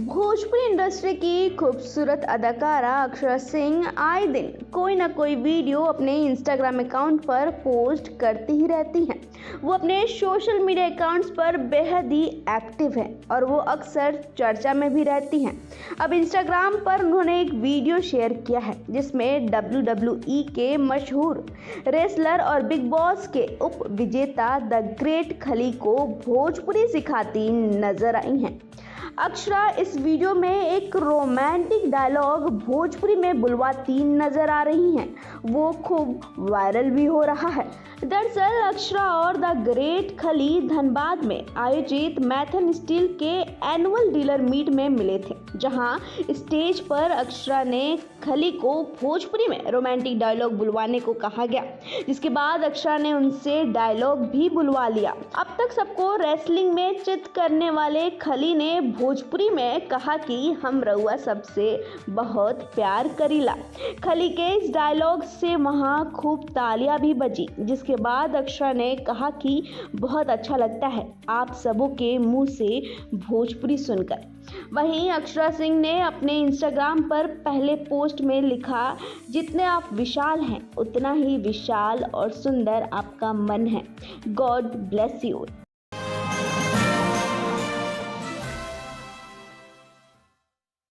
Bhojpuri industry की खूबसूरत अदाकारा अक्षरा सिंह आए दिन कोई ना कोई वीडियो अपने इंस्टाग्राम अकाउंट पर पोस्ट करती ही रहती हैं। वो अपने सोशल मीडिया अकाउंट्स पर बेहद ही एक्टिव हैं और वो अक्सर चर्चा में भी रहती हैं। अब इंस्टाग्राम पर उन्होंने एक वीडियो शेयर किया है जिसमें WWE के मशहूर रेसलर और बिग बॉस के उप विजेता द ग्रेट खली को भोजपुरी सिखाती नजर आई हैं। अक्षरा इस वीडियो में एक रोमांटिक डायलॉग भोजपुरी में बुलवाती नजर आ रही हैं। वो खूब वायरल भी हो रहा है। दरअसल अक्षरा और द ग्रेट खली धनबाद में आयोजित मैथन स्टील के एनुअल डीलर मीट में मिले थे, जहां स्टेज पर अक्षरा ने खली को भोजपुरी में रोमांटिक डायलॉग बुलवाने को कहा गया, जिसके बाद अक्षरा ने उनसे डायलॉग भी बुलवा लिया। अब तक सबको रेसलिंग में चित करने वाले खली ने भोजपुरी में कहा कि हम रउआ सबसे बहुत प्यार करीला। खली के इस डायलॉग से वहां खूब तालियां भी बजी, जिसके बाद अक्षरा ने कहा कि बहुत अच्छा लगता है आप सबों के मुंह से भोजपुरी सुनकर। वहीं अक्षरा सिंह ने अपने इंस्टाग्राम पर पहले पोस्ट में लिखा, जितने आप विशाल हैं उतना ही विशाल और सुंदर आपका मन है। God bless you.